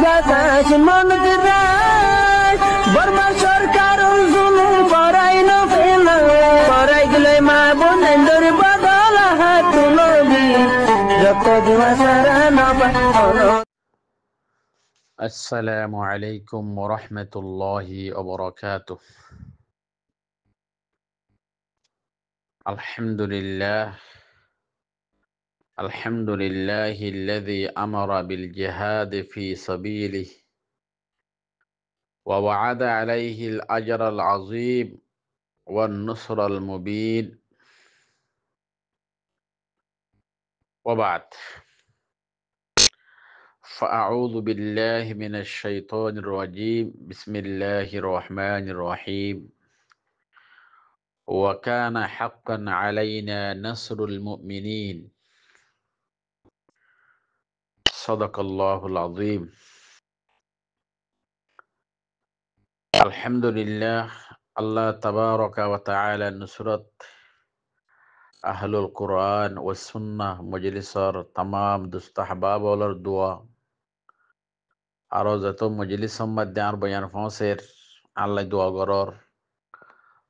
বাতাস মনত রায় বর্মা সরকার জুলুম করাই না ফেলা করাই গেলে মা বোনেদের বদল হাত তুলবি যত দিবা সারা না পানো। السلام عليكم ورحمة الله وبركاته. الحمد لله الذي أمر بالجهاد في سبيله ووعد عليه الأجر العظيم والنصر المبين، وبعد، فأعوذ بالله من الشيطان الرجيم. بسم الله الرحمن الرحيم. وكان حقا علينا نصر المؤمنين. صدق الله العظيم. আলহামদুলিল্লাহ, আল্লাহ তাবারকা ওয়া তাআলা নুসরত আহলুল কোরআন ও সুন্নাহ মজলিসর তামাম দুস্ত আহবাবর দোয়া আরো যত মজলিস মধ্যে আর বয়ান ফসের আল্লাহ দোয়া গরর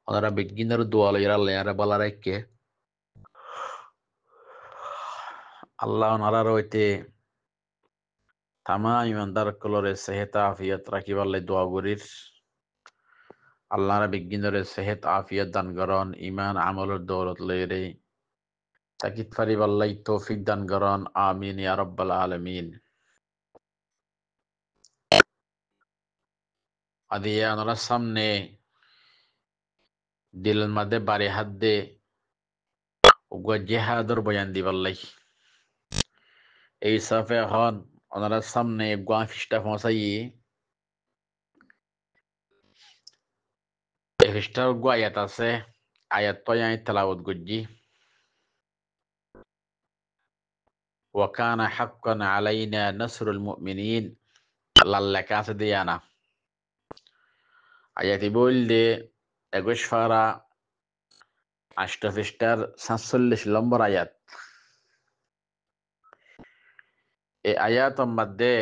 ওনারা বিজ্ঞানের দোয়া লইরা লেয়ারা বলা রাখকে আল্লাহ ওনারা রইতে তামাম ইমানদার কলরে সেহেত আফিয়ত রাখিবার লাই দোয়া করির। আল্লাহর বিজ্ঞানের সেহেত আফিয়ত দান করন, ইমান আমলের দৌলত লইরে তাকিদ ফারিবার লাই তৌফিক দান করন। আমিন ইয়া রাব্বাল আলামিন। আদিয়া ওনারা সামনে দিলের মধ্যে বাড়ি হাত দে উগা জেহাদর বয়ান দিবার লাই এই সাফে হন ওনারা সামনে গোয়া ফিস্টা পৌঁছাই এই ফিস্টার গো আয়াত আছে, আয়াত তো আমি তেলাওয়াত করছি। ওয়াকানা হাক্কান আলাইনা নাসরুল মুমিনিন, আল্লাহর লেখা আছে দিয়া না আয়াতি বললে 21 ফারা 8 ফিস্টার 47 নম্বর আয়াত। এই আয়াতের মধ্যে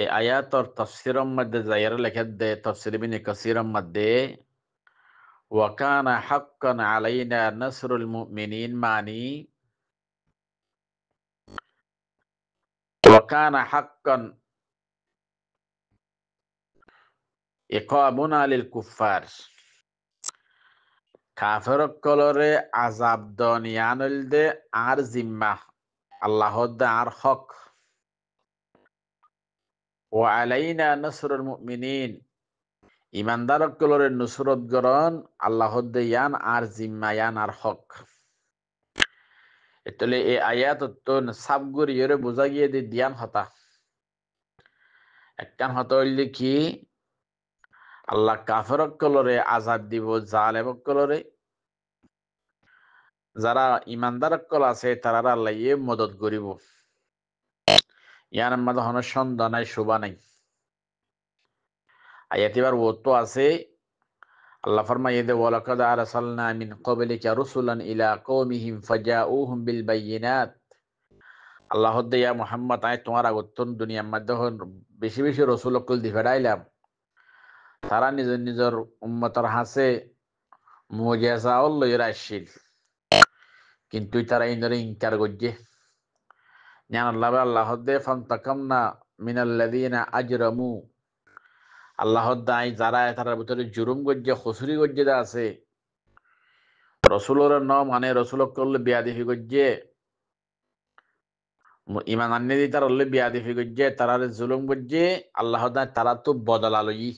এই আয়াতর তাফসিরের মধ্যে যাইরা লেখা দে তাফসির ইবনে কাসিরের মধ্যে ওয়াকানা হাক্কান আলাইনা নাসরুল মুমিনিন মানি ওয়াকানা হাক্কান ইকাবুনা লিল কুফার, কাফের কলরে আযাব দনিয়ানল দে আর জিম্মা আল্লাহর দে আর হক। ওয়া আলাইনা নাসরুল মুমিনিন, ইমানদার কলরে নুসরত গরন আল্লাহর দে ইয়ান আর জিম্মা ইয়ান আর হক। এতলে এই আয়াত তো সাবগুরি এর বোঝা গিয়ে দি দিয়ান হতা একখান হতা হইলে কি আল্লাহ কাফের কলরে আযাব দিব, জালেম কলরে যারা ইমানদার কল আছে তারা আল্লাহ ইয়ে মদত করিব। ইয়ার মধ্যে হন সন্দেহ নাই, শোভা নাই। আয়াত এবার ও তো আছে আল্লাহ ফরমায়ে দে ওয়ালাকাদ আরসালনা মিন ক্বাবলিকা রুসুলান ইলা কওমিহিম ফাজাউহুম বিল বাইয়িনাত। আল্লাহ দে ইয়া মুহাম্মদ আয় তোমার আগতন দুনিয়ার মধ্যে বেশি বেশি রাসূল কল দি ফেরাইলাম, তারা নিজের নিজের উম্মতের হাসে মুজিজা লইরা আসছিল, কিন্তু তারা ইনরে ইনকার করছে। জান আল্লাহ দে ফান্তাকামনা মিনাল্লাযিনা আজরামু, আল্লাহ দাই যারা তার ভিতরে জুরুম গজ্জে খসুরি গজ্জে আছে রসুলের ন মানে রসুল করলে বিয়াদিফি গজ্জে ইমান আন্নে দি তার হলে বিয়াদিফি গজ্জে তারারে জুলুম গজ্জে আল্লাহ দাই তারা তো বদলা লই।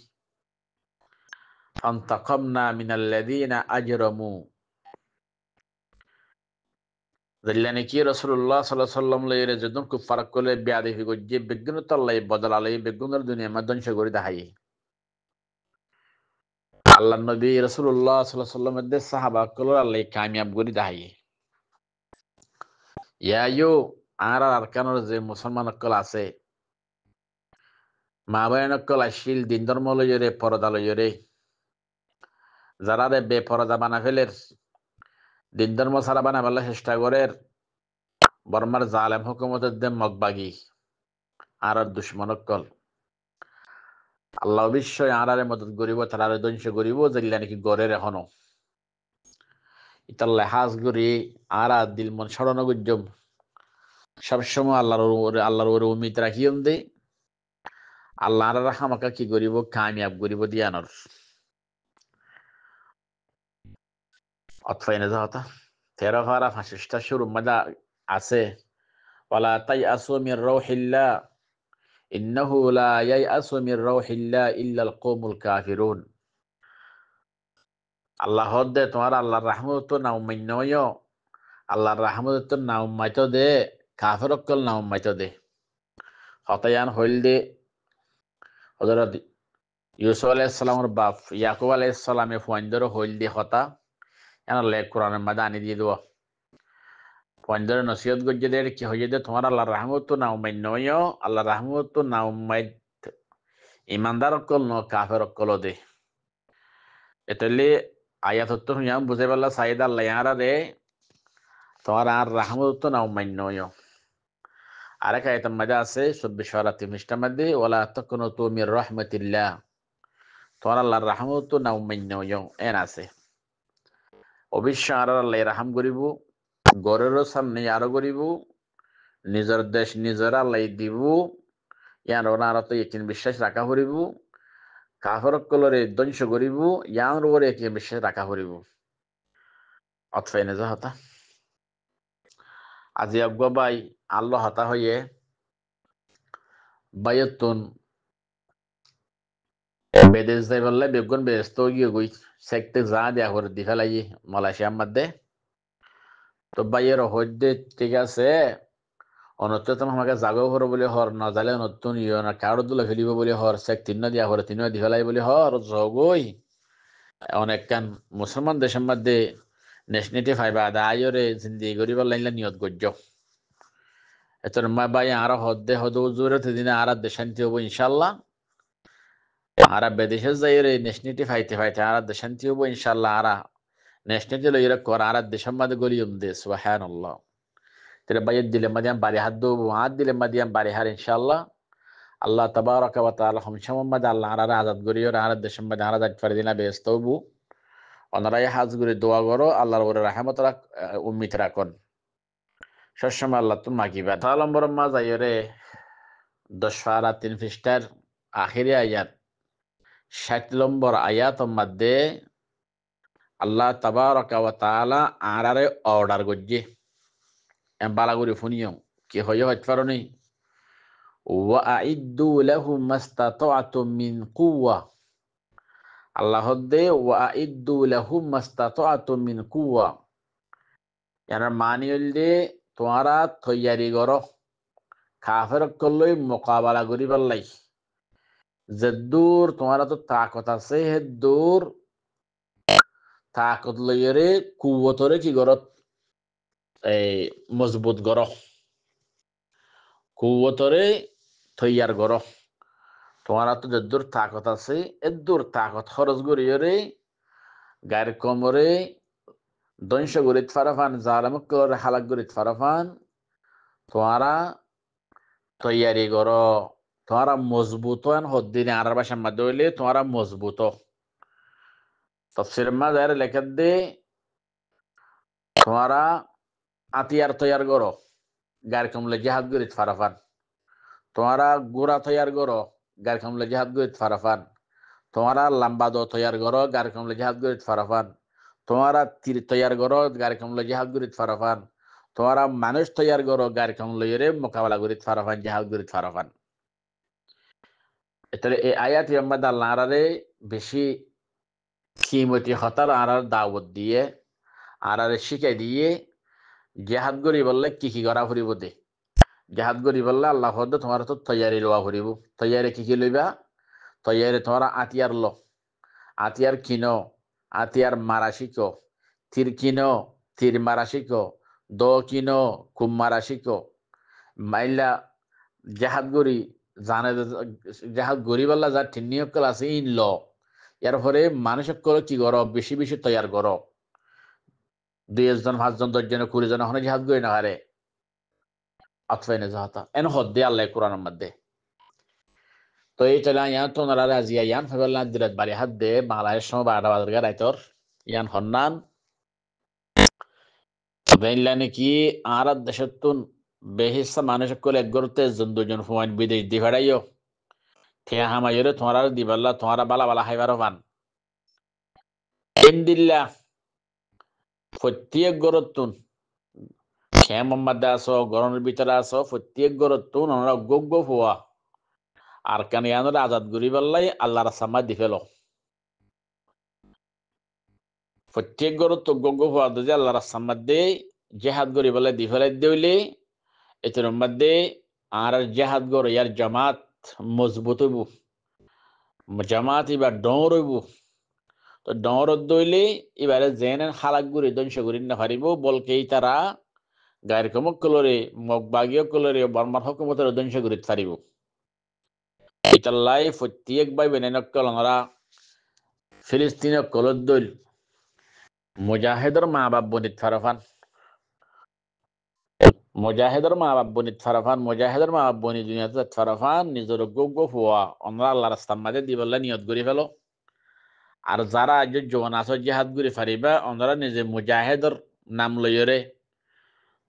ফান্তাকামনা মিনাল্লাযিনা আজরামু, জল্লানি কি রাসূলুল্লাহ সাল্লাল্লাহু আলাইহি ওয়াসাল্লাম লইরে যদুন কুফার করলে বিয়াদিফি গজ্জে বেগুন তাল্লাই বদলা লই বেগুনের দুনিয়া মধ্যে সগরি দাহাই। আল্লাহ নবী রাসূলুল্লাহ সাল্লাল্লাহু আলাইহি ওয়াসাল্লামের দে সাহাবা কলর আল্লাহ কামিয়াব করি দাহাই। ইয়ায়ো আর আরকানের যে মুসলমান কল আছে মা বায়ন কল আসিল দিন ধর্ম লইরে পরদা লইরে যারা রে বেপরদা বানা ফেলের দিন ধর্ম সারা বানা ফেলার চেষ্টা করে বর্মার জালেম হুকুমতের দে মগবাগি আর দুশ্মনকল আল্লাহ অবশ্যই আরারে মদত করিব, তারারে ধ্বংস করিব, যেগুলা নাকি গড়ের এখনো ইতার লেহাজ করি আর দিল মন স্মরণ গুজম সবসময় আল্লাহর ওরে উম্মিদ রাখিম দে। আল্লাহ আমাকে কি করিব, কামিয়াব করিব দিয়ানর অতফাইনে যাওয়া 13 পারা 25টা শুরু মধ্যে আছে ওয়ালা তাইআসু মির রাউহিল্লাহ ইন্নাহু লা ইয়াইআসু মির রাউহিল্লাহ ইল্লাল কওমুল কাফিরুন। আল্লাহ দে তোমার আল্লাহর রহমত না উম্মাইনয়, আল্লাহর রহমত না উম্মাইত দে, কাফের অক্কল না উম্মাইত দে। হতায়ান হইল দে হযরত ইউসুফ আলাইহিস সালামের বাপ ইয়াকুব আলাইহিস সালামে ফুয়াইন্দর হইল দে হতা এনা লেখ কোরআনের মধ্যে আনি দিয়ে দেব। ফুয়াইন্দর নসিহত গজ্জে দে কি হইয়ে দে তোমার আল্লাহর রহমত না উম্মাইনয়, আল্লাহর রহমত না উম্মাইত ইমানদার অক্কল ন কাফের অক্কল দে। এতলে আয়াত তো হুয়াম বুঝে পারলা সাইদ আল্লাহ ইয়ারা রে তোমার আর রহমত না উম্মাইনয়। আরেক আয়াতের মধ্যে আছে 24 পারা 3 পৃষ্ঠার মধ্যে ওয়ালা তাকুনুতু মির রাহমাতিল্লাহ, তোমার আল্লাহর রহমত না উম্মাইনয় এন আছে। অবশ্যই আর আল্লাহ রাহম করিব, গরেরও সামনে আরো করিব, নিজের দেশ নিজের আল্লাহ দিব, ইয়ার ওনার তো একিন বিশ্বাস রাখা করিব, কাফের কলরে ধ্বংস করিব, ইয়ার ওরে একিন বিশ্বাস রাখা করিব। অতফাইনে যা হতা আজি আজ্ঞা বাই আল্লাহ হতা হইয়ে বাইয়তুন বেদেশ যাই বললে বেগুন বেস্ত গিয়ে গই সেকতে যা দেয়া করে দি ফেলাই মালয়েশিয়ার মধ্যে। তো বাইয়ের হইতে ঠিক আছে অনত্তম আমাকে জাগো হর বলে হর না জালে নতুন ইয়ে না কারো দুলে ফেলিব বলে হর সেক তিন্ন দিয়া হর তিন্ন দি ফেলাই বলে হর জগই অনেক কান মুসলমান দেশের মধ্যে নেশনিটি ফাইবা আদায়রে জিন্দিগি গরিবার লাইনলা নিয়ত গজ্য এতর মা বাই আর হদ্দে হদ জোরে দিনে আর দেশান্তি হবো ইনশাল্লাহ। আর বেদেশে যাইরে নেশনিটি ফাইতে ফাইতে আর দেশান্তি হবো ইনশাল্লাহ। আর নেশনিটি লইরে কর আর দেশের মধ্যে গলিয়ম দে সুবহানাল্লাহ। তেরে বাইয়ের দিলে মাদিয়াম বাড়ি হাত দেবো হাত দিলে মাদিয়াম বাড়ি হার ইনশাল্লাহ। আল্লাহ তাবারাকা ওয়া তাআলা হামশাম মধ্যে আল্লাহ আর আজাদ গরিয় আর দেশের মধ্যে আর আজাদ করে দিনা ব্যস্ত হবো। ওনারাই হাজ করে দোয়া করো আল্লাহর ওরে রহমত রাখ উম্মিত রাখুন সবসময় আল্লাহ তুমি মাগিবা। 4 নম্বর মা যাইরে 10 পারা 3 পৃষ্ঠার আখিরি আয়াত 60 নম্বর আয়াত মধ্যে আল্লাহ তাবারাকা ওয়া তাআলা আরারে অর্ডার গজ্জে বালাগুরি ফুনিও কি হইয় হইতে পারোনি ওয়া আইদ্দু লাহুম মাস্তাতাতুম মিন কুওয়া। আল্লাহ দে ওয়া আইদ্দু লাহুম মাস্তাতাতুম মিন কুওয়া এর মানি হইলে তোমরা তৈয়ারি করো কাফের কলই মোকাবেলা করিবার লাই। যে দূর তোমার তো তাকত আছে হে দূর তাকত লইরে কুওতরে কি করো এই মজবুত করো কুওতরে তৈয়ার করো। তোমার তো যে দূর তাকত আছে এ দূর তাকত খরচ করিয়রে গায়ের কমরে ধ্বংস গরিত ফারাফান জালামক করে হালাক গরিত ফারাফান তোমারা তৈয়ারি করো। তোমারা মজবুত হদ্দিনে আর বাসার মধ্যে হইলে তোমারা মজবুত তফসির মাঝে লেখা দে তোমারা আতিয়ার তৈয়ার করো গায়ের কমলে জিহাদ গরিত ফারাফান। তোমারা গোড়া তৈয়ার করো গায়ের কমলে জিহাদ গরিত ফারাফান। তোমারা লম্বা দো তৈয়ার করো গায়ের কমলে জিহাদ গরিত ফারাফান। তোমারা তীর তৈয়ার করো গায়ের কমলে জিহাদ গরিত ফারাফান। তোমারা মানুষ তৈয়ার করো গায়ের কমলে মোকাবেলা গরিত ফারাফান জিহাদ গরিত ফারাফান। এতলে এই আয়াত ইয়াম্মাদ আল্লাহ আরারে বেশি কিমতি হতার আরার দাওয়াত দিয়ে আরারে শিখাই দিয়ে জিহাদ গরি বললে কি কি করা ফুরিব দে। জিহাদ গরি বললে আল্লাহ হদ তোমার তো তৈয়ারি লওয়া ফুরিব। তৈয়ারি কি লইবা তৈয়ারি তোমার আতিয়ার ল আতিয়ার কিনো আতিয়ার মারা শিখো তীর কিনো তীর মারা শিখো দ কিনো কুম মারা শিখো মাইলা জাহাদ গরি জানে জাহাদ গরি বললা যা ঠিনিয়কল আছে ইন ল এর পরে মানুষক করে কি করো বেশি বেশি তৈয়ার করো 2 জন 5 জন 10 জন 20 জন হনে জাহাদ গরি না হারে আতফাইনে জাহাতা এন হদ্দে আল্লাহ কোরআনের মধ্যে তো এই চলে ইয়ান তো ওনারা রাজিয়া ইয়ান ফেবেল দিলত বাড়ি হাত দে বাংলাদেশ সময় 12টা বাজার রাইতর ইয়ান হন্নান বেনলা নাকি আর দেশের তুন বেহিসা মানুষ কল এক গরতে দুজন ফুয়ান বিদেশ দি ফেড়াইও ঠিয়া হামাইরে তোমার দিবাল্লা তোমার বালা বালা হাইবার পান ইন্দিল্লা প্রত্যেক গরতুন খেম মধ্যে আসো গরমের ভিতরে আসো প্রত্যেক গরতুন ওনারা গোগ্য ফুয়া আর কেন ইয়ানোর আজাদ গরি পাল্লাই আল্লাহর সামা দি ফেলো প্রত্যেক গরত গোগ্য ফুয়া যে আল্লাহর সামা দে জেহাদ গরি পাল্লাই দি ফেলাই দিলে এটার মধ্যে আর জেহাদ গর ইয়ার জামাত মজবুত হইব জামাত এবার ডর হইব তো ডরত দইলে এবারে জেনেন হালাক গুড়ি ধ্বংস করি না পারিব বলকেই তারা গায়ের কমক কলরে মগ বাগীয় কলরে বর্মার হকুমতের ধ্বংস করি পারিব ইতাল্লাই প্রত্যেক ভাই বেনেনক কলরা ফিলিস্তিন কলত দইল মুজাহিদের মা বাপ বনিত ফারফান মুজাহিদের মা বাপ বনিত ফারফান মুজাহিদের মা বাপ বনি দুনিয়াতে ফারফান নিজের গোগ্য ফুয়া অনরা আল্লাহ রাস্তার মাঝে দিবল্লা নিয়ত করি ফেলো আর যারা আজ জোয়ান আছো জিহাদ করি ফারিবা ওনারা নিজে মুজাহিদের নাম লইরে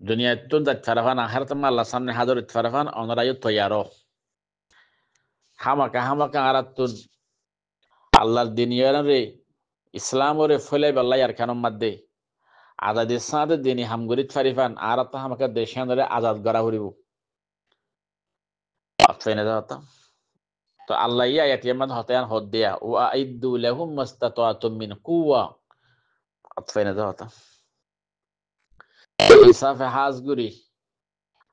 দুনিয়াতুন যাত ফারফান আখিরাত আল্লাহ সামনে হাজির ফারফান ওনারা ইউ তৈয়ারো হামাকা আরাতুন আল্লাহর দিন ইয়ারে ইসলাম ওরে ফলে বেল্লাই আর কানুম মাদ্দে আজাদি সাদে দিনী হামগরিত ফারিফান আরাত হামাকা দেশানরে আজাদ গড়া হরিব আফেনে যাতা তো আল্লাহ ইয়া ইয়াতিয়ামাদ হতায়ান হদ্দিয়া ওয়া আইদ্দু লাহুম মাস্তাতাতুম মিন কুওয়া আফেনে যাতা ইনসাফে হাজগুরি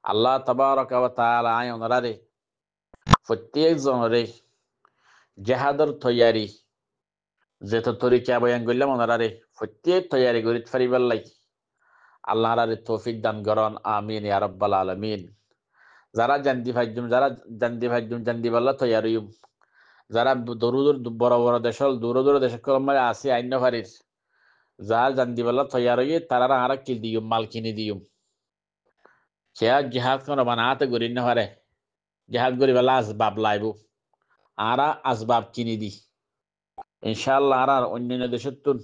আল্লাহ তাবারাকা ওয়া তাআলা আয় ওনারে প্রত্যেক জনরে জেহাদর তৈয়ারি যেত তরিকা বয়ান করলাম ওনারে প্রত্যেক তৈয়ারি করি ফারিবাল্লাই আল্লাহ রে তৌফিক দান করন আমিন ইয়া রাব্বাল আলামিন যারা জান্দি ভাইজুম জান্দি বাল্লা তৈয়ারিম যারা বড় বড় দেশল দূর দেশ কলমায় আসি আইন্য ফারির যার জান্দি বাল্লা তৈয়ারি তারা আর কিল দিম মাল কিনে দিম খেয়া জিহাদ কোন বানাতে গরি না পারে জিহাদ গরি বেলা আসবাব লাইব আরা আসবাব কিনে দি ইনশাআল্লাহ আর অন্যান্য দেশের তুন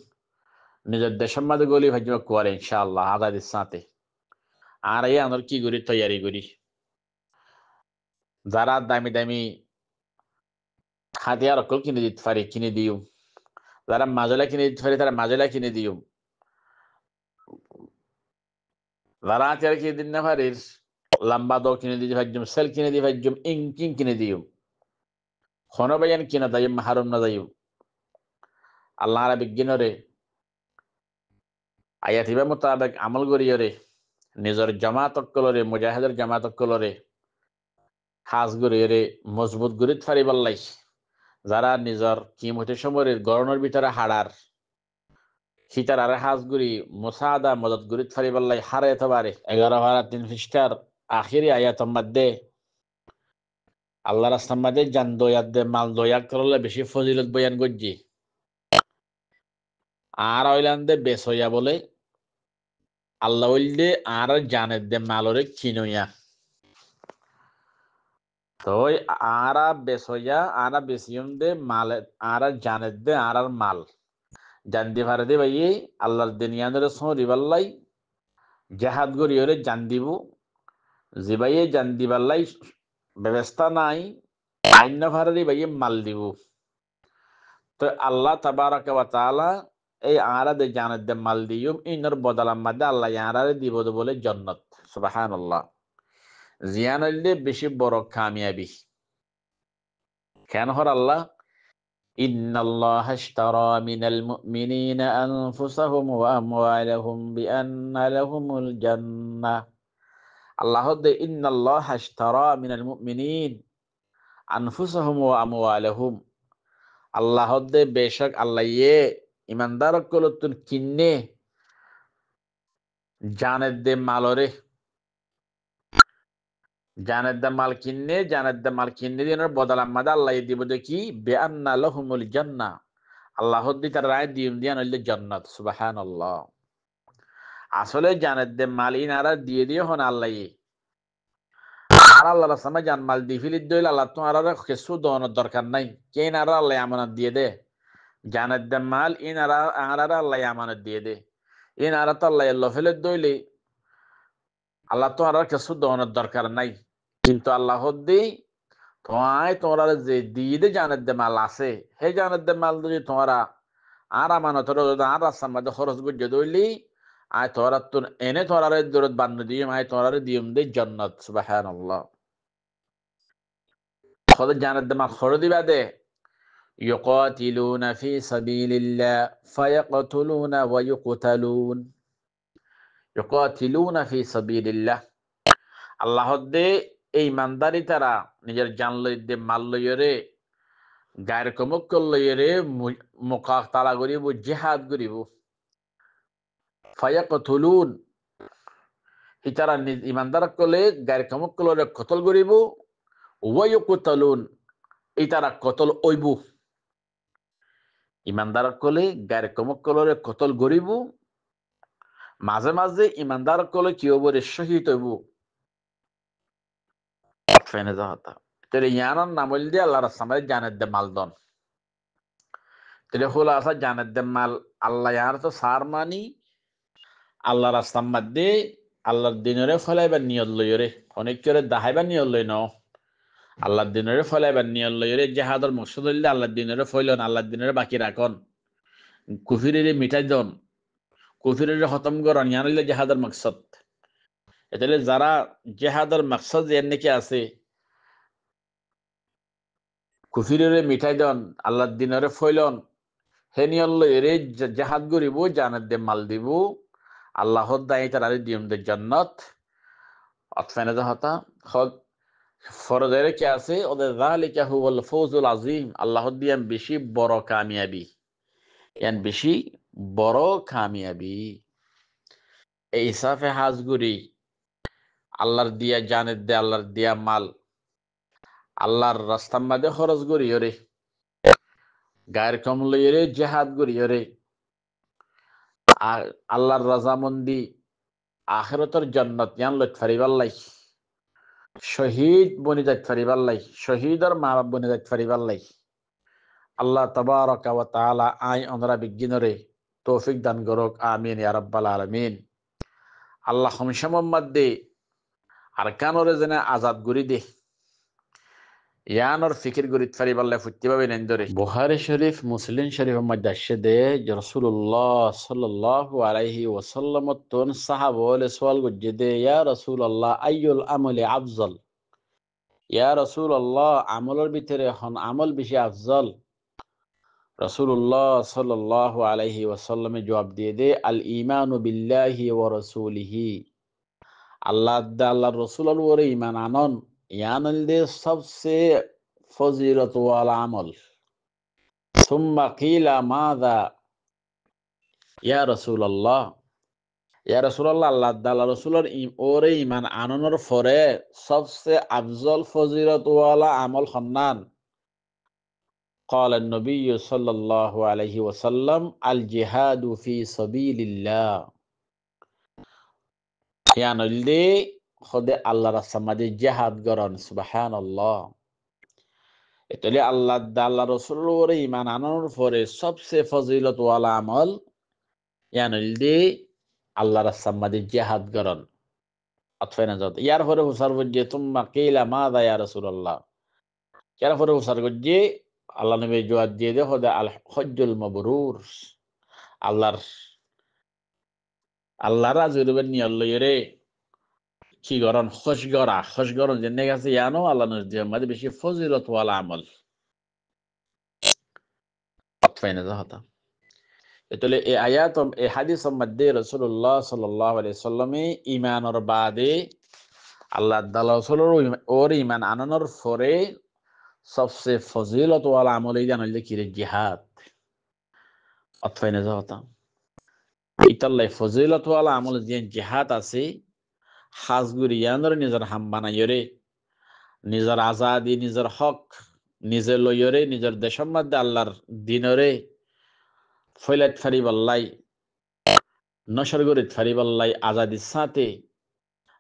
নিজের দেশের মাঝে গলি ভাইজমা করে ইনশাআল্লাহ আজাদির সাথে আর এই আমরা কি করি তৈয়ারি করি যারা দামি দামি হাতিয়ার অকল কিনে দিতে পারি কিনে দিও যারা মাজলা কিনে দিতে পারি তারা মাজলা কিনে দিও যারা হাতিয়ার কিনে দিন না পারিস লম্বা দো কিনে দিতে ভাইজম সেল কিনে দিয়ে ভাইজম ইংকিং কিনে দিও খনবায়ান কিনা দাইম হারুম না যাইও আল্লাহ রা বিজ্ঞানরে আয়াতিবা মোতাবেক আমল করিয়রে নিজের জামাত কলরে মুজাহিদের জামাত কলরে হাজ গরিয়রে মজবুত গরিত ফারিবাল্লাই যারা নিজের কিমতি সময়ের গরনের ভিতরে হাড়ার সীতার আর হাজ গুরি মুসাদা মদত গরিত ফারিবাল্লাই হারে এতবারে 11 হারা 3 পৃষ্ঠার আখিরি আয়াতের মধ্যে আল্লাহ রাস্তার মধ্যে জান দয়াত দে মাল দয়া করলে বেশি ফজিলত বয়ান করছি আর ওইলান্দে বেসইয়া বলে আল্লাহ বললে আর জানের দে মালরে কিনইয়া তো আরা বেসইয়া আরা বেসিয়ম দে মাল আর জানের দে আর মাল জান দি ভারে দে ভাই আল্লাহর দুনিয়ানের সরি বাল্লাই জাহাদ গরিয়রে জান দিব জিবাইয়ে জান দিবাল্লাই ব্যবস্থা নাই আইন ভারে ভাই মাল দিব তো আল্লাহ তাবারাকা ওয়া তাআলা এই আরাদে জানের দে মাল দিয়ুম ইনর বদলার মধ্যে আল্লাহ আরারে দিব বলে জান্নাত সুবহানাল্লাহ জিয়ান হইলে বেশি বড় কামিয়াবি কেন হর আল্লাহ ইন্নাল্লাহা ইশতারা মিনাল মুমিনিনা আনফুসাহুম ওয়া আমওয়ালাহুম বিআন্না লাহুমুল জান্নাহ আল্লাহ দে ইন্নাল্লাহা ইশতারা মিনাল মুমিনিন আনফুসাহুম ওয়া আমওয়ালাহুম আল্লাহ দে বেশক আল্লাহ ইমানদার কলতুন কিন্নে জানের দে মালরে জানের দে মাল কিন্নে দিনের বদলার মাদা আল্লাহ দিব দেখি বিআন্না লাহুমুল জান্নাহ আল্লাহ দি তার রায় দিয়ান হইলে জান্নাত সুবহানাল্লাহ আসলে জানের দে মাল ইনারা দিয়ে হন আল্লাহ আর আল্লাহ রাস্তায় জান মাল দি ফিলিত দইল আল্লাহ তোমার আর কিছু দোয়ানোর দরকার নাই কেন আর আল্লাহ আমানত দিয়ে দে জানের দে মাল ইন আর আল্লাহ আমানত দিয়ে দে ইন আর তো আল্লাহ আল্লাহ ফেলে দইলে আল্লাহ তোমার আর কিছু দোয়ানোর দরকার নাই কিন্তু আল্লাহ দি তোমার যে দিয়ে দে জানের দে মাল আছে হে জানের দে মাল যদি তোমরা আর আমানতর আর রাস্তার মধ্যে খরচ করছে দইলি আয় তোরা তো এনে তোরার দূরত বান্ধ দিয়ে আয় তোরারে দিয়ম দে জান্নাত সুবহানাল্লাহ খোদ জানের দে মাল খরচ দিবা দে يقاتلون في سبيل الله فيقتلون ويقتلون يقاتلون في سبيل الله আল্লাহ দে এই ইমানদারি তারা নিজের জান লইতে মাল লইরে গায়ের কমক লইরে মুকাতালা করিব জিহাদ করিব ফায়াকতুলুন ইতারা ইমানদার কলে গায়ের কমক লইরে কতল করিব ওয়ায়ুকতালুন ইতারা কতল ওইব ইমানদার কলে গায়ের কমক লইরে কতল করিব মাঝে মাঝে ইমানদার কলে কি হবরে শহীদ হইব ফেনে যাওয়াটা তেরে ইয়ানোর নামল দিয়ে আল্লাহ রাস্তায় জানের দে মালদন তেরে হলো আসা জানের দে মাল আল্লাহ ইয়ার তো সার মানি আল্লাহ রাস্তার মধ্যে আল্লাহর দিনরে ফলাইবার নিয়ত লইরে অনেক করে দাহাইবার নিয়ত লই ন আল্লাহর দিনরে ফলাইবার নিয়ত লইরে জেহাদর মকসদ হইলে আল্লাহর দিনরে ফইলন আল্লাহর দিনরে বাকি রাখন কুফিরে মিটাই দন কুফিরে খতম করন ইয়ান হইলে জেহাদর মকসদ এতালে যারা জেহাদর মকসদ এর নাকি আছে কুফিরে মিঠাই দন আল্লাহর দিনরে ফইলন হে নিয়ত লইরে জেহাদ করিব জানের দে মাল দিব আল্লাহ দায়ী তার দিয়ম দে জান্নাত অতফানে হতা খদ ফরজের কি আছে ওদের যালিকা হুয়াল ফৌজুল আযীম আল্লাহ দিয়াম বেশি বড় কামিয়াবি ইয়ান বেশি বড় কামিয়াবি এই ইসাফে হাজগুরি আল্লাহর দিয়া জানের দে আল্লাহর দিয়া মাল আল্লাহর রাস্তার মধ্যে খরচ করি ওরে গায়ের কম লইরে জিহাদ করি ওরে আর আল্লাহর রাজামন্দি আখিরাতের জান্নাত ইয়ান লইত ফারিবাল্লাই শহীদ বনি যাইত ফারিবাল্লাই শহীদর মা বাপ বনি যাইত ফারিবাল্লাই আল্লাহ তাবারাকা ওয়া তাআলা আই আমরা বিজ্ঞানরে তৌফিক দান করুক আমিন ইয়া রাব্বাল আলামিন আল্লাহ খমশামর মধ্যে আরকানরে যেন আজাদ করি দে ইয়ানর ফিকির গরিত ফারিবাল্লাই ফুটতে পাবে নেন্দরে বুখারী শরীফ মুসলিম শরীফ মধ্যে আসে দে রাসূলুল্লাহ সাল্লাল্লাহু আলাইহি ওয়াসাল্লাম তন সাহাবা বলে সওয়াল করছে দে ইয়া রাসূলুল্লাহ আইয়ুল আমলি আফজল ইয়া রাসূলুল্লাহ আমলের ভিতরে হন আমল বেশি আফজল রাসূলুল্লাহ সাল্লাল্লাহু আলাইহি ওয়াসাল্লামে জবাব দিয়ে দে আল ঈমানু বিল্লাহি ওয়া রাসূলিহি আল্লাহর রাসূলের উপরে ঈমান আনন ইয়ানল দে সবচেয়ে ফজিলত ওয়ালা আমল সুম্মা কিলা মাযা ইয়া রাসূলুল্লাহ আল্লাহর রাসূলের ওরে ঈমান আননের পরে সবচেয়ে আফজল ফজিলত ওয়ালা আমল খন্নান قال النبي صلى الله عليه وسلم الجهاد في سبيل الله ইয়ানলদে খোদে আল্লাহর রাস্তায় জিহাদ করন সুবহানাল্লাহ এতলে আল্লাহ রাসূলের ঈমান আনার পরে সবচেয়ে ফজিলত ওয়ালা আমল ইয়ানলদে আল্লাহর রাস্তায় জিহাদ করন আতফায়না যত ইয়ার পরে হুসার বজে তুম্মা কিলা মাযা ইয়া রাসূলুল্লাহ ইয়ার পরে হুসার গজে আল্লাহ নবী জবাব দিয়ে দে খোদা আল হজ্জুল মাবরুর আল্লাহর রাজুবের নিয়ত লইরে কি গরন খোশ গরন জেনে গেছে ইয়ানো আল্লাহ নবীর মধ্যে বেশি ফজিলত ওয়ালা আমল ফাইনা হতা এতলে এই আয়াত এই হাদিসের মধ্যে রাসূলুল্লাহ সাল্লাল্লাহু আলাইহি সাল্লামে ঈমানের বাদে আল্লাহর রাসূলের ওর ঈমান আনানোর পরে সবচেয়ে ফজিলত ওয়ালা আমল এই জানলে কি রে জিহাদ ফাইনা হতা ইতাল্লাই ফজিলত ওয়ালা আমল যে জিহাদ আছে হাজগুরি ইয়ানর নিজের হাম বানাইরে নিজের আজাদি নিজের হক নিজে লইরে নিজের দেশের মধ্যে আল্লাহর দিনরে ফয়লাত ফারিবাল্লাই নশর গরিত ফারিবাল্লাই আজাদির সাথে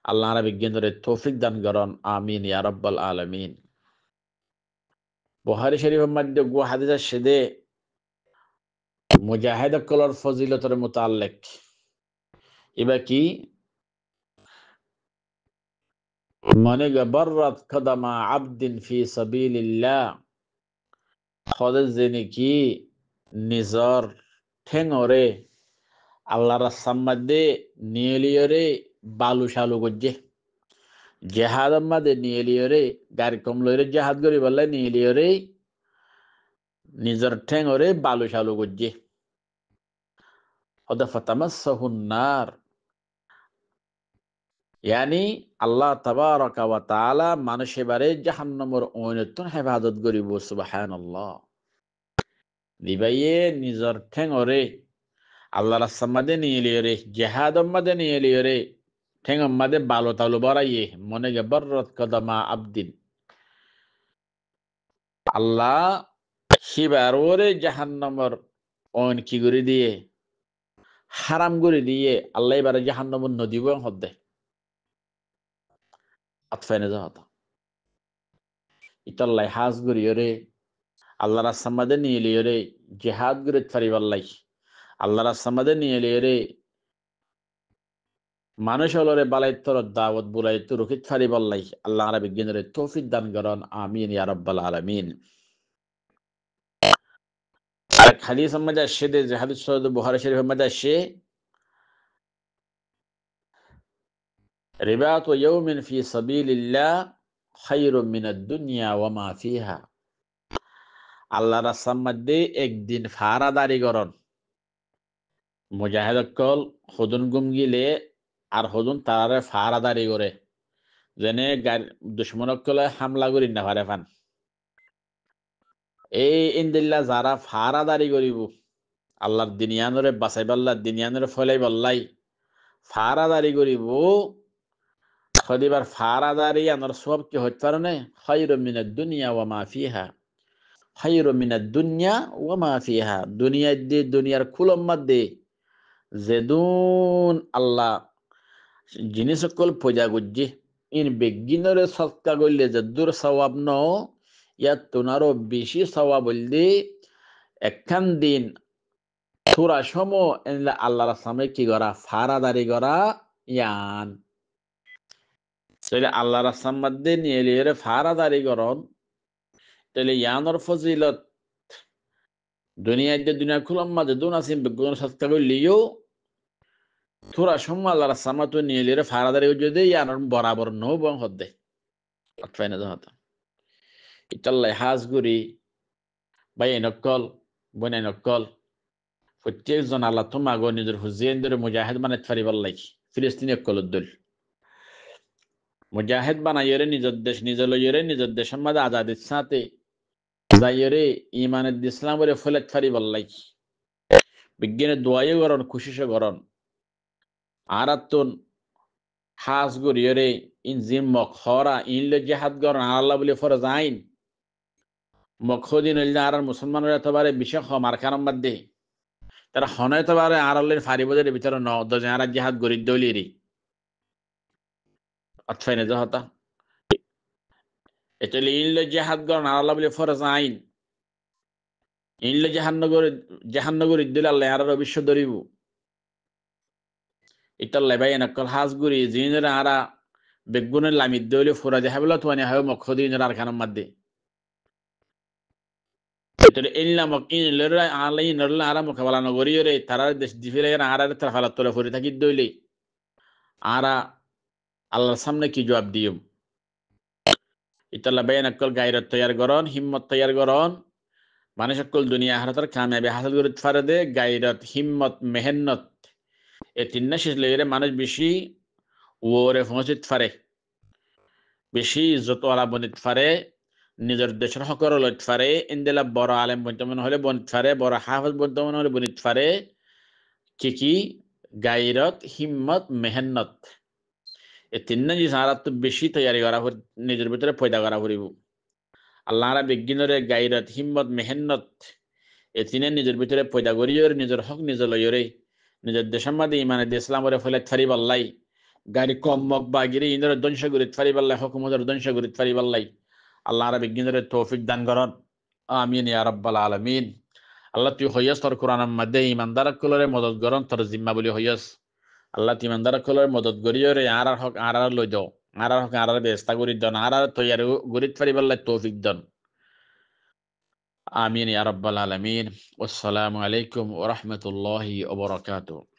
আল্লাহ বিজ্ঞানের তৌফিক দান করন, আমিন ইয়া রাব্বাল আলামিন। বুখারী শরীফের মধ্যে গো হাদিসের সেদে মুজাহিদ কলর ফজিলতের মুতাল্লিক এবার কি মানে গবরত কদমা আবদিন ফি সাবিলিল্লাহ খোদে জেনে কি নিজর ঠেঙরে আল্লাহর রাস্তার মধ্যে নিয়েলিয়রে বালু শালু গজ্জে জেহাদের মধ্যে নিয়েলিয়রে গাড়ি কম লইরে জেহাদ করি বললে নিয়েলিয়রে নিজর ঠেঙরে বালু শালু গজ্জে ওদা ফাতামাসসাহুন নার ইয়ানি আল্লাহ তাবারাকা ওয়া তাআলা মানুষে বারে জাহান্নামের ওইনতুন হেফাজত করিব সুবহানাল্লাহ দিবাইয়ে নিজর ঠেঙরে আল্লাহ রাস্তার মধ্যে নিয়ে লিয়রে জেহাদের মধ্যে নিয়ে লিয়রে ঠেঙর মধ্যে বালো তালু বড়াইয়ে মনে গে বররত কদমা আবদিন আল্লাহ শিবার ওরে জাহান্নামের ওইন কি করে দিয়ে হারাম করে দিয়ে আল্লাহ এবারে জাহান্নামের নদী বং হদ্দে আতফাইনে যাহতা ইতাল্লাই হাজ গরিয়রে আল্লাহ রাস্তার মধ্যে নিয়ে লিয়রে জেহাদ করে ফারিবাল্লাই আল্লাহ রাস্তার মধ্যে নিয়ে লিয়রে মানুষ হলরে বালাইতর দাওয়াত বুলাইত রুখিত ফারিবাল্লাই আল্লাহ রাব্বি বিজ্ঞানের তৌফিক দান করন, আমিন ইয়া রাব্বাল আলামিন। আর হাদিস মধ্যে আসছে যে হাদিস সহিহ বুখারী শরীফের মধ্যে আসছে রিবাতু ইয়াউমিন ফি সাবিলিল্লাহ খায়রুম মিনাদ দুনিয়া ওয়া মা ফিহা। আল্লাহ রাস্তার মধ্যে একদিন ফারাদারি করন মুজাহিদ কল হুদুন গুম গিলে আর হুদুন তারারে ফারাদারি করে যেনে দুশ্মনক কলে হামলা করি না পারে ফান এই ইন্দিল্লা যারা ফারাদারি করিব আল্লাহর দিনিয়ানরে বাঁচাইবাল্লা দিনিয়ানরে ফলাই বললাই ফারাদারি করিব খদিবার ফারাদারি আনার সব কি হইতে পারে না খায়রুম মিনাদ দুনিয়া ওয়া মা ফিহা খায়রুম মিনাদ দুনিয়া ওয়া মা ফিহা দুনিয়ার দি দুনিয়ার খুলম মধ্যে যেদুন আল্লাহ জিনিস সকল পূজা গুজ্জি ইন বেগিনরে সৎকা করলে যে দূর সওয়াব ন ইয়াত তোনারও বেশি সওয়াব বললে একখান দিন থোড়া সময় এনলে আল্লাহর সামনে কি করা ফারাদারি করা ইয়ান তাহলে আল্লাহর মধ্যে নিয়ে এলে ফারাদারি করন তাহলে ইয়ানোর ফজিলত দুনিয়ার যে দুনিয়া খুলম মাঝে দুন আসিম বেগুন সৎকা করলিও থোড়া সময় আল্লাহর সামনে তো নিয়ে এলে ফারাদারি যদি ইয়ানোর বরাবর নৌ বং হদ্দে আতফাইনা যাহতা ইতাল্লাই হাজ গুরি ভাই নকল বনে নকল প্রত্যেকজন আল্লাহ তোমাগো নিজের হুজেনদের মুজাহিদ বানাইতে পারিবার লাগি ফিলিস্তিনি কলুদ্দুল মুজাহিদ বানাইরে নিজের দেশ নিজে লইরে নিজের দেশের মধ্যে আজাদির সাথে যাইরে ইমানের ইসলামের ফলেত পারিবার লাগি বিজ্ঞানের দোয়াইও করন খুশিসে করন আর আত্মন হাজ গরিয়রে ইন জিম মখরা ইনলে জেহাদ করন আল্লাহ বলে ফরজ আইন মখদিন আর মুসলমানের এতবারে বিশেষ মার্কার মধ্যে তারা হনয়তো পারে আড়ালের ফারিবদের ভিতরে নজারা জেহাদ গরিব দলিরি অতফাইনে যাহতা এটা ইনলে জেহাদ গরন আল্লাহ বলে ফরজ আইন ইনলে জাহান্নগর ইদ্দিল আল্লাহ আর অবশ্য ধরিব ইতাল্লাই ভাই নকল হাজ গুরি জিনের আরা বেগুনের লামিদ দইলে ফোরা দেখাবলা তো হয় মক্ষদিনের আর খানের মধ্যে মোকাবেলা নগরীয় তারা দেশ দিফিলে আর তার ফালাত তোলা ফুরি থাকি দইলে আরা আল্লাহর সামনে কি জবাব দিও ইতাল্লা বেন অকল গায়রত তৈয়ার করন হিম্মত তৈয়ার করন মানুষ অকল দুনিয়া হারাতার কামিয়াবি হাসিল করে ফারে দে গায়রত হিম্মত মেহনত এই তিনটা শেষ লেগে মানুষ বেশি ওরে পৌঁছিত ফারে বেশি ইজ্জতওয়ালা বনিত ফারে নিজের দেশের হকর লইত ফারে ইন্দিলা বড় আলেম বন্তমন হলে বনিত ফারে বড় হাফেজ বন্তমন হলে বনিত ফারে কি গায়রত হিম্মত মেহনত এই তিনটা জিনিস আর তো বেশি তৈয়ারি করা নিজের ভিতরে পয়দা করা ফুরিব আল্লাহরা বিজ্ঞানের গায়রত হিম্মত মেহনত এই তিনে নিজের ভিতরে পয়দা করিয়ে নিজের হক নিজে লইরে নিজের দেশের মধ্যে ইমানের ইসলামের ফলে ফারিব আল্লাহ গাড়ি কম মক বা গিরি ইন্দরে ধ্বংস করিত পারিবাল্লাই হুকুমতের ধ্বংস করিত পারিবাল্লাই আল্লাহ রাব্বি গিন্দরে তৌফিক দান করন আমিন ইয়া রাব্বাল আলামিন আল্লাহ তুই হইয়াস তোর কোরআনের মধ্যে ইমানদার কলরে মদত করন তোর জিম্মা বলি হইয়াস আল্লাহ তুই ইমানদার কলরে মদত করিও রে আর হক আর লই দাও আর হক আর ব্যবস্থা করি দন আর তৈয়ার গরিত পারিবাল্লাই তৌফিক দন আমিন ইয়া রাব্বাল আলামিন আসসালামু আলাইকুম ওয়া রাহমাতুল্লাহি ওয়া বারাকাতুহু